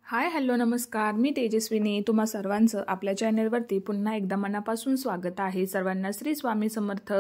Hi hello नमस्कार, मी तेजस्विनी तुम्हा सर्वांचं आपल्या चॅनलवरती पुन्हा एकदा मनापासून स्वागत आहे। सर्वांना श्री स्वामी समर्थ।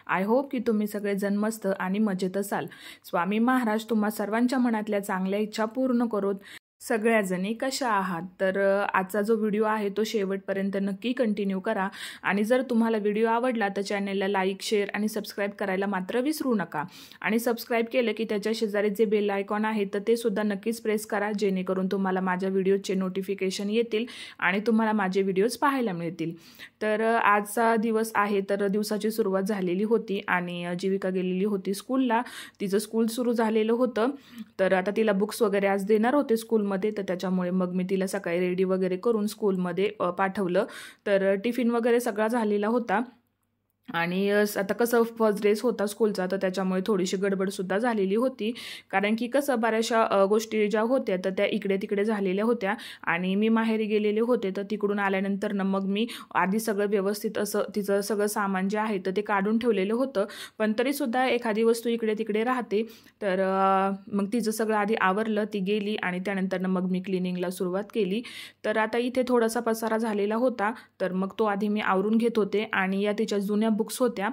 आय होप की तुम्ही सगळेजण मस्त आणि मजेत असाल। स्वामी महाराज तुम्हा सर्वांच्या मनातल्या चांगल्या इच्छा पूर्ण करोत। सगळ्याजणी कशा आहात? तर आजचा जो व्हिडिओ आहे तो शेवटपर्यंत नक्की कंटिन्यू करा आणि जर तुम्हाला व्हिडिओ आवडला तर चॅनलला लाईक, शेअर आणि सबस्क्राइब करायला मात्र विसरू नका। आणि सबस्क्राइब केलं की त्याच्या शेजारी जे बेल आयकॉन आहे तर ते सुद्धा नक्कीच प्रेस करा, जेणेकरून तुम्हाला माझ्या व्हिडिओचे नोटिफिकेशन येतील आणि तुम्हाला माझे व्हिडिओज पाहायला मिळतील। तर आजचा दिवस आहे, तर दिवसाची सुरुवात झालेली होती आणि जीविका गेलेली होती स्कूलला। तिचं स्कूल सुरू झालेलं होतं, तर आता तिला बुक्स वगैरे आज देणार होते स्कूल मध्ये, तर त्याच्यामुळे मग मी तिला सकाळी रेडी वगैरे करून स्कूलमध्ये पाठवलं। तर टिफिन वगैरे सगळा झालेला होता आणि आता कसं फर्स्ट डेज होता स्कूलचा, तर त्याच्यामुळे थोडीशी गडबडसुद्धा झालेली होती। कारण की कसं बऱ्याचशा गोष्टी ज्या होत्या तर त्या इकडे तिकडे झालेल्या होत्या आणि मी माहेरी गेलेले होते, तर तिकडून आल्यानंतर ना मग मी आधी सगळं व्यवस्थित असं तिचं सगळं सामान जे आहे तर ते काढून ठेवलेलं होतं, पण तरीसुद्धा एखादी वस्तू इकडे तिकडे राहते। तर मग तिचं सगळं आधी आवरलं, ती गेली आणि त्यानंतर मग मी क्लिनिंगला सुरुवात केली। तर आता इथे थोडासा पसारा झालेला होता, तर मग तो आधी मी आवरून घेत होते आणि या तिच्या जुन्या बुक्स होत्या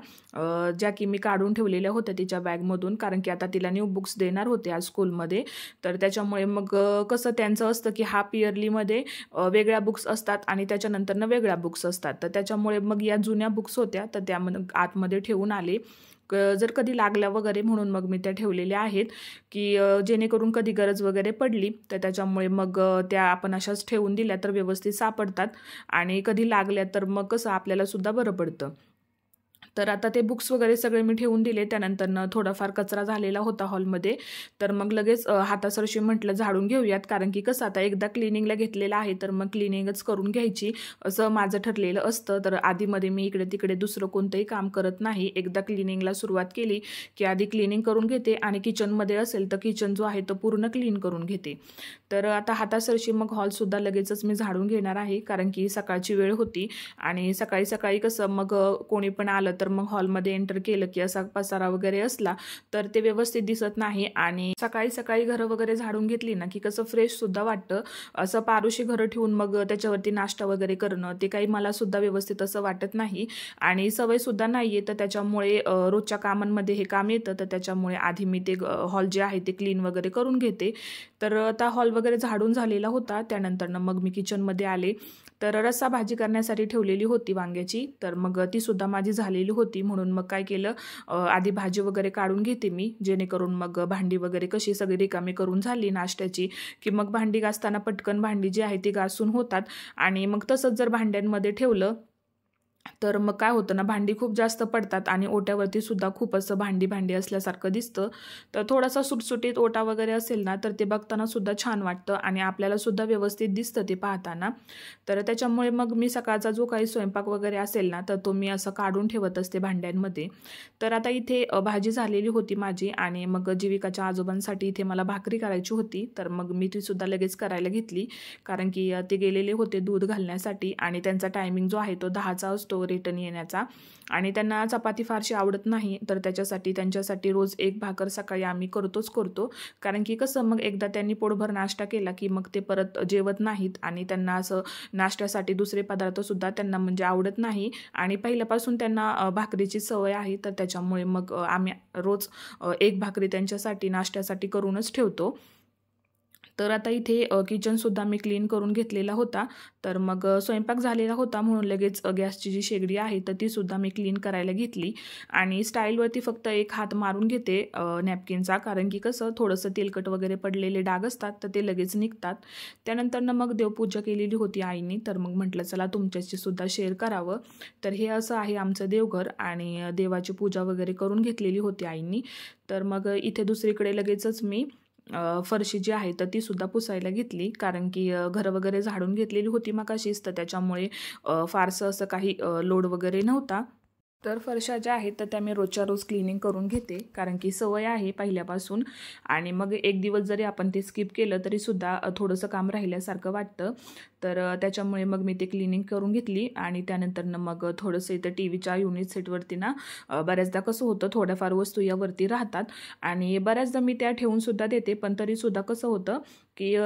ज्या की मी काढून ठेवलेल्या होत्या तिच्या बॅगमधून, कारण की आता तिला न्यू बुक्स देणार होते आज स्कूलमध्ये। तर त्याच्यामुळे मग कसं त्यांचं असतं की हाफ इयरलीमध्ये वेगळ्या बुक्स असतात आणि त्याच्यानंतर वेगळ्या बुक्स असतात, तर त्याच्यामुळे मग या जुन्या बुक्स होत्या तर त्या आतमध्ये ठेवून आले, जर कधी लागल्या वगैरे म्हणून मग मी त्या ठेवलेल्या आहेत की जेणेकरून कधी गरज वगैरे पडली तर त्याच्यामुळे मग त्या आपण अशाच ठेवून दिल्या तर व्यवस्थित सापडतात आणि कधी लागल्या तर मग कसं आपल्याला सुद्धा बरं पडतं। तर आता ते बुक्स वगैरे सगळे मी ठेवून दिले। त्यानंतर थोडाफार कचरा झालेला होता हॉलमध्ये, तर मग लगेच हातासरशी म्हटलं झाडून घेऊयात, कारण की कसं आता एकदा क्लिनिंगला घेतलेलं आहे तर मग क्लिनिंगच करून घ्यायची असं माझं ठरलेलं असतं। तर आधीमध्ये मी इकडे तिकडे दुसरं कोणतंही काम करत नाही, एकदा क्लिनिंगला सुरुवात केली की आधी क्लिनिंग करून घेते आणि किचनमध्ये असेल तर किचन जो आहे तो पूर्ण क्लीन करून घेते। तर आता हातासरशी मग हॉलसुद्धा लगेचच मी झाडून घेणार आहे, कारण की सकाळची वेळ होती आणि सकाळी सकाळी कसं मग कोणी पण आलं तर मग हॉलमध्ये एंटर केलं की असा पसारा वगैरे असला तर ते व्यवस्थित दिसत नाही आणि सकाळी सकाळी घरं वगैरे झाडून घेतली ना की कसं फ्रेश सुद्धा वाटतं। असं पारुशी घरं ठेवून मग त्याच्यावरती नाश्ता वगैरे करणं ते काही मला सुद्धा व्यवस्थित असं वाटत नाही आणि सवय सुद्धा नाहीये, तर त्याच्यामुळे रोजच्या कामांमध्ये हे काम येतं, तर त्याच्यामुळे आधी मी ते हॉल जे आहे ते क्लीन वगैरे करून घेते। तर आता हॉल वगैरे झाडून झालेला होता, त्यानंतर मग मी किचनमध्ये आले। तर रस्सा भाजी करण्यासाठी ठेवलेली होती वांग्याची, तर मग ती सुद्धा माझी झालेली होती, म्हणून मग काय केलं आधी भाजी वगैरे काढून घेते मी, जेणेकरून मग भांडी वगैरे कशी सगळी रिकामी करून झाली नाश्त्याची की मग भांडी घासताना पटकन भांडी जी आहे ती घासून होतात। आणि मग तसंच जर भांड्यांमध्ये ठेवलं तर मग काय होतं ना, भांडी खूप जास्त पडतात आणि ओट्यावरती सुद्धा खूप असं भांडी असल्यासारखं दिसतं। तर थोडासा सुटसुटीत ओटा वगैरे असेल ना तर ते बघताना सुद्धा छान वाटतं आणि आपल्याला सुद्धा व्यवस्थित दिसतं ते पाहताना। तर त्याच्यामुळे मग मी सकाळचा जो काही स्वयंपाक वगैरे असेल ना तर तो मी असं काढून ठेवत असते भांड्यांमध्ये। तर आता इथे भाजी झालेली होती माझी आणि मग जीविकाच्या आजोबांसाठी इथे मला भाकरी करायची होती, तर मग मी ती सुद्धा लगेच करायला घेतली, कारण की ते गेलेले होते दूध घालण्यासाठी आणि त्यांचा टायमिंग जो आहे तो 10चा असतो रिटर्न येण्याचा आणि त्यांना चपाती फारशी आवडत नाही, तर त्यांच्यासाठी रोज एक भाकर सकाळी आम्ही करतो, कारण की कसं मग एकदा त्यांनी पोटभर नाश्ता केला की मग ते परत जेवत नाहीत आणि त्यांना असं नाश्त्यासाठी दुसरे पदार्थ सुद्धा त्यांना म्हणजे आवडत नाही आणि पहिल्यापासून त्यांना भाकरीची सवय आहे, तर त्याच्यामुळे मग आम्ही रोज एक भाकरी त्यांच्यासाठी नाश्त्यासाठी करूनच ठेवतो। तर आता इथे किचनसुद्धा मी क्लीन करून घेतलेला होता, तर मग स्वयंपाक झालेला होता म्हणून लगेच गॅसची जी शेगडी आहे तर ती सुद्धा मी क्लीन करायला घेतली आणि स्टाईलवरती फक्त एक हात मारून घेते नॅपकिनचा, कारण की कसं थोडंसं तेलकट वगैरे पडलेले डाग असतात तर ते लगेच निघतात। त्यानंतर मग देवपूजा केलेली होती आईनी, तर मग म्हटलं चला तुमच्याशी सुद्धा शेअर करावं। तर हे असं आहे आमचं देवघर आणि देवाची पूजा वगैरे करून घेतलेली होती आईनी। तर मग इथे दुसरीकडे लगेचच मी फरशी जी आहे तर ती सुद्धा पुसायला घेतली, कारण की घर वगैरे झाडून घेतलेली होती मगाशीच, तर त्याच्यामुळे फारसं असं काही लोड वगैरे नव्हता। तर फरशा ज्या आहेत तर त्या मी रोजच्या रोज क्लिनिंग करून घेते, कारण की सवय आहे पहिल्यापासून आणि मग एक दिवस जरी आपण ते स्किप केलं तरी सुद्धा थोडंसं काम राहिल्यासारखं वाटतं। तर त्याच्यामुळे मग मी ते क्लिनिंग करून घेतली आणि त्यानंतरनं मग थोडंसं इथं टी व्हीच्या युनिट सेटवरती ना बऱ्याचदा कसं होतं थोड्याफार वस्तू यावरती राहतात आणि बऱ्याचदा मी त्या ठेवूनसुद्धा देते, पण तरीसुद्धा कसं होतं की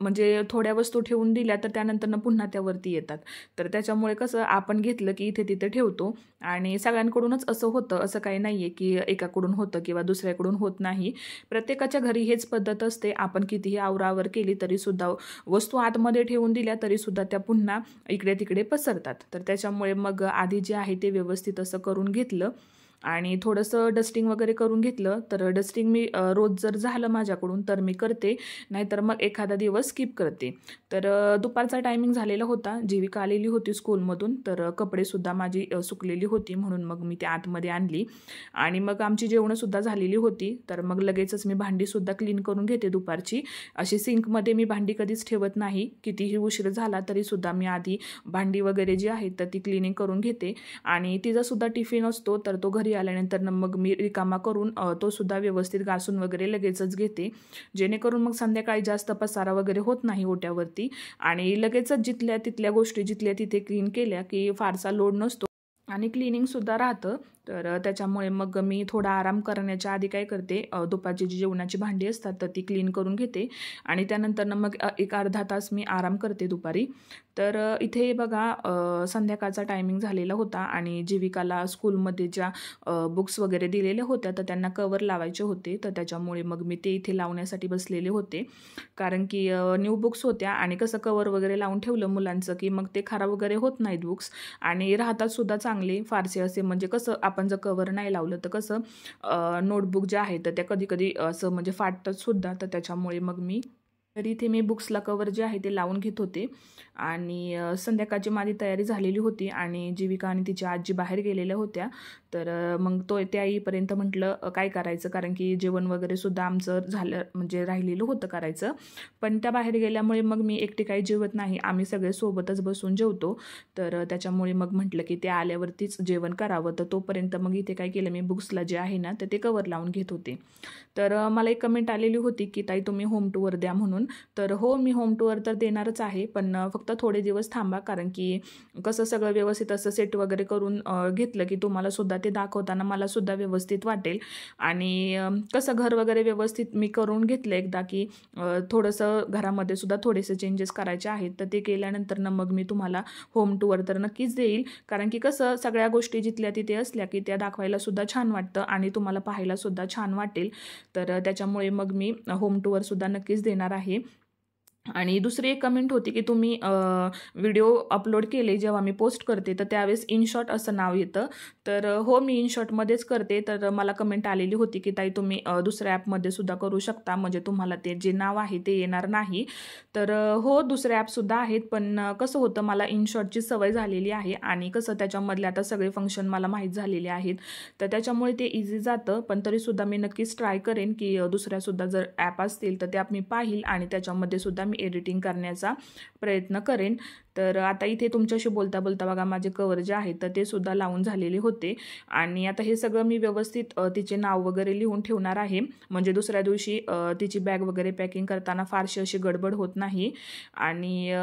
म्हणजे थोड्या वस्तू ठेवून दिल्या तर त्यानंतरनं पुन्हा त्यावरती येतात. तर त्याच्यामुळे कसं आपण घेतलं की इथे तिथे ठेवतो आणि सगळ्यांकडूनच असं होतं, असं काही नाही आहे की एकाकडून होतं किंवा दुसऱ्याकडून होत नाही. प्रत्येकाच्या घरी हेच पद्धत असते. आपण कितीही आवरावर केली तरीसुद्धा वस्तू आतमध्ये ठेवून दिल्या तरीसुद्धा त्या पुन्हा इकडे तिकडे पसरतात. तर त्याच्यामुळे मग आधी जे आहे ते व्यवस्थित असं करून घेतलं आणि थोडंसं डस्टिंग वगैरे करून घेतलं. तर डस्टिंग मी रोज जर झालं माझ्याकडून तर मी करते, नाहीतर मग एखादा दिवस स्किप करते. तर दुपारचा टायमिंग झालेला होता, जीविका आलेली होती स्कूलमधून, तर कपडेसुद्धा माझी सुकलेली होती म्हणून मग मी ते आतमध्ये आणली आणि मग आमची जेवणंसुद्धा झालेली होती. तर मग लगेचच मी भांडीसुद्धा क्लीन करून घेते दुपारची. अशी सिंकमध्ये मी भांडी कधीच ठेवत नाही. कितीही उशीर झाला तरीसुद्धा मी आधी भांडी वगैरे जी आहेत तर ती क्लिनिंग करून घेते आणि तिचासुद्धा टिफिन असतो तर तो घरी आल्यानंतर मग मी रिकामा करून तो सुद्धा व्यवस्थित घासून वगैरे लगेचच घेते, जेणेकरून मग संध्याकाळी जास्त पसारा वगैरे होत नाही ओट्यावरती आणि लगेचच जिथल्या तिथल्या गोष्टी जिथल्या तिथे क्लीन केल्या की फारसा लोड नसतो आणि क्लिनिंगसुद्धा राहतं. तर त्याच्यामुळे मग मी थोडा आराम करण्याच्या आधी काय करते, दुपारची जी जेवणाची भांडी असतात तर ती क्लीन करून घेते आणि त्यानंतर मग एक अर्धा तास मी आराम करते दुपारी. तर इथे बघा संध्याकाळचा टायमिंग झालेला होता आणि जीविकाला स्कूलमध्ये ज्या बुक्स वगैरे दिलेल्या होत्या तर त्यांना कवर लावायचे होते. तर त्याच्यामुळे मग मी ते इथे लावण्यासाठी बसलेले होते, कारण की न्यू बुक्स होत्या आणि कसं कवर वगैरे लावून ठेवलं मुलांचं की मग ते खराब वगैरे होत नाहीत बुक्स आणि राहतात सुद्धा चांगले फारसे असे. म्हणजे कसं आपण जर कवर नाही लावलं तर कसं नोटबुक जे आहे तर त्या कधी कधी असं म्हणजे फाटतात सुद्धा. तर त्याच्यामुळे मग मी तर इथे मी बुक्सला कवर जे आहे ते लावून घेत होते आणि संध्याकाळची माझी तयारी झालेली होती आणि जीविका आणि तिची आजी बाहेर गेलेल्या होत्या. तर मग त्या येईपर्यंत म्हटलं काय करायचं, कारण की जेवण वगैरे सुद्धा आमचं झालं म्हणजे राहिलेलं होतं करायचं, पण त्या बाहेर गेल्यामुळे मग मी एकटी काही जेवत नाही, आम्ही सगळे सोबतच बसून जेवतो. तर त्याच्यामुळे मग म्हटलं की ते आल्यावरतीच जेवण करावं. तर तोपर्यंत मग इथे काय केलं मी बुक्सला जे आहे ना तर ते कवर लावून घेत होते. तर मला एक कमेंट आलेली होती की ताई तुम्ही होम टूअर द्या म्हणून. तर हो, मी होम टूअर तर देणारच आहे, पण फक्त थोडे दिवस थांबा, कारण की कसं सगळं व्यवस्थित असं सेट वगैरे करून घेतलं की तुम्हाला सुद्धा ते दाखवताना मला सुद्धा व्यवस्थित वाटेल आणि कसं घर वगैरे व्यवस्थित मी करून घेतलं एकदा की थोडंसं घरामध्ये सुद्धा थोडेसे चेंजेस करायचे आहेत. तर ते केल्यानंतर मग मी तुम्हाला होम टूअर तर नक्कीच देईल, कारण की कसं सगळ्या गोष्टी जिथल्या तिथे असल्या की त्या दाखवायला सुद्धा छान वाटतं आणि तुम्हाला पाहायला सुद्धा छान वाटेल. तर त्याच्यामुळे मग मी होम टूअर सुद्धा नक्कीच देणार आहे. आणि दुसरी एक कमेंट होती की तुम्ही व्हिडिओ अपलोड केले जेव्हा मी पोस्ट करते तर त्यावेळेस इनशॉट असं नाव येतं. तर हो, मी इनशॉटमध्येच करते. तर मला कमेंट आलेली होती की ताई तुम्ही दुसऱ्या ॲपमध्ये सुद्धा करू शकता, म्हणजे तुम्हाला ते जे नाव आहे ते येणार नाही. तर हो, दुसरे ॲपसुद्धा आहेत, पण कसं होतं मला इनशॉटची सवय झालेली आहे आणि कसं त्याच्यामधले आता सगळे फंक्शन मला माहीत झालेले आहेत, तर त्याच्यामुळे ते इझी जातं. पण तरीसुद्धा मी नक्कीच ट्राय करेन की दुसऱ्यासुद्धा जर ॲप असतील तर ते ॲप मी पाहील आणि त्याच्यामध्ये सुद्धा मी एडिटिंग करण्याचा प्रयत्न करेन. तर आता इथे तुमच्याशी बोलता बोलता बघा माझे कवर जे आहेत तर ते सुद्धा लावून झालेले होते आणि आता हे सगळं मी व्यवस्थित तिचे नाव वगैरे लिहून ठेवणार आहे, म्हणजे दुसऱ्या दिवशी तिची बॅग वगैरे पॅकिंग करताना फारशी अशी गडबड होत नाही. आणि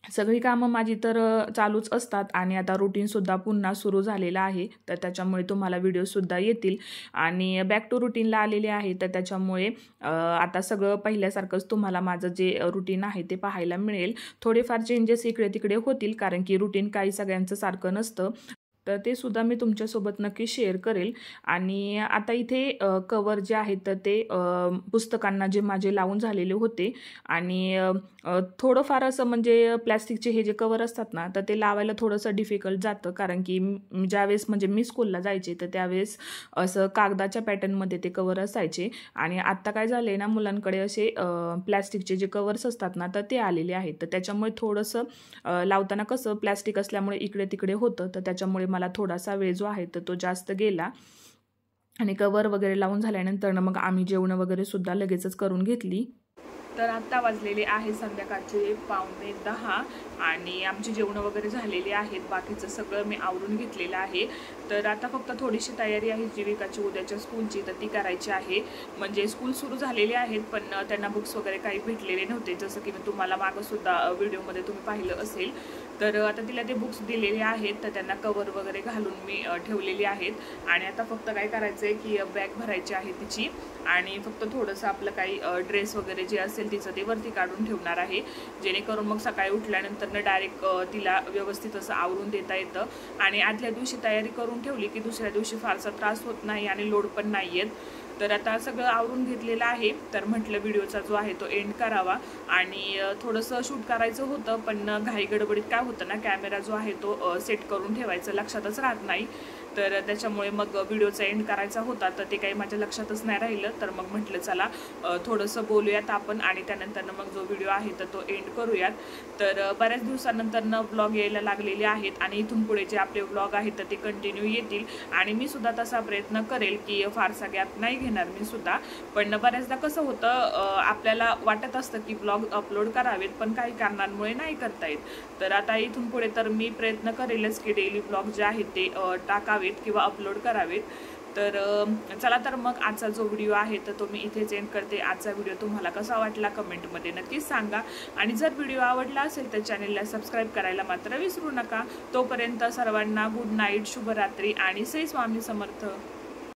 सगळी कामं माझी तर चालूच असतात आणि आता रुटीनसुद्धा पुन्हा सुरू झालेलं आहे, तर त्याच्यामुळे तुम्हाला व्हिडिओसुद्धा येतील आणि बॅक टू रुटीनला आलेले आहे. तर त्याच्यामुळे आता सगळं पहिल्यासारखंच तुम्हाला माझं जे रुटीन आहे ते पाहायला मिळेल. थोडेफार चेंजेस इकडे तिकडे होतील, कारण की रुटीन काही सगळ्यांचं सारखं नसतं, तर ते सुद्धा मी तुमच्यासोबत नक्की शेअर करेल. आणि आता इथे कवर जे आहेत तर ते पुस्तकांना जे माझे लावून झालेले होते आणि थोडंफार असं म्हणजे प्लॅस्टिकचे हे जे कवर असतात ना तर ते लावायला थोडंसं डिफिकल्ट जातं, कारण की ज्यावेळेस म्हणजे मी स्कूलला जायचे तर त्यावेळेस असं कागदाच्या पॅटर्नमध्ये ते कवर असायचे आणि आत्ता काय झाले ना मुलांकडे असे प्लॅस्टिकचे जे कवर्स असतात ना तर ते आलेले आहेत. तर त्याच्यामुळे थोडंसं लावताना कसं प्लॅस्टिक असल्यामुळे इकडे तिकडे होतं, तर त्याच्यामुळे मला थोडासा वेळ जो आहे तर तो जास्त गेला. आणि कवर वगैरे लावून झाल्यानंतर मग आम्ही जेवणं वगैरे सुद्धा लगेचच करून घेतली. तर आत्ता वाजलेले आहे संध्याकाळचे 9:45 आणि आमची जेवणं वगैरे झालेली आहेत. बाकीचं सगळं मी आवरून घेतलेलं आहे. तर आता फक्त थोडीशी तयारी आहे जीविकाची उद्याच्या स्कूलची, तर ती करायची आहे. म्हणजे स्कूल सुरू झालेली आहेत पण त्यांना बुक्स वगैरे काही भेटलेले नव्हते, जसं की मी तुम्हाला मागंसुद्धा व्हिडिओमध्ये तुम्ही पाहिलं असेल. तर आता तिला ते बुक्स दिलेले आहेत, तर त्यांना कवर वगैरे घालून मी ठेवलेली आहेत. आणि आता फक्त काय करायचं आहे की बॅग भरायची आहे तिची आणि फक्त थोडंसं आपलं काही ड्रेस वगैरे जे असेल तिचं ते वरती काढून ठेवणार आहे, जेणेकरून मग सकाळी उठल्यानंतर डायरेक्ट तिला व्यवस्थित असं आवरून देता येतं. आणि आदल्या दिवशी तयारी करून ठेवली की दुसऱ्या दिवशी फारसा त्रास होत नाही आणि लोड पण नाही येत. तर आता सगळं आवरून घेतलेलं आहे, तर म्हटलं व्हिडिओचा जो आहे तो एंड करावा. आणि थोडंसं शूट करायचं होतं पण घाई गडबडीत काय होतं ना, कॅमेरा जो आहे तो सेट करून ठेवायचं लक्षातच राहत नाही. तर त्याच्यामुळे मग व्हिडिओचा एंड करायचा होता, तर ते काही माझ्या लक्षातच नाही राहिलं. तर मग म्हटलं चला थोडंसं बोलूयात आपण आणि त्यानंतर मग जो व्हिडिओ आहे तर तो एंड करूयात. तर बऱ्याच दिवसानंतर व्लॉग यायला लागलेले आहेत आणि इथून पुढे जे आपले व्लॉग आहेत तर ते कंटिन्यू येतील. आणि मी सुद्धा तसा प्रयत्न करेल की फारसा गॅप नाही घेणार मी सुद्धा. पण बऱ्याचदा कसं होतं, आपल्याला वाटत असतं की व्लॉग अपलोड करावेत पण काही कारणांमुळे नाही करता येत. तर आता इथून पुढे तर मी प्रयत्न करेलच की डेली व्लॉग जे आहेत ते टाकावेत किंवा अपलोड करावेत. तर चला तर मग आजचा जो व्हिडिओ आहे तर तो मी इथेच एंड करते. आजचा व्हिडिओ तुम्हाला कसा वाटला कमेंटमध्ये नक्कीच सांगा. आणि जर व्हिडिओ आवडला असेल तर चॅनलला सबस्क्राईब करायला मात्र विसरू नका. तोपर्यंत सर्वांना गुड नाईट, शुभरात्री आणि श्री स्वामी समर्थ.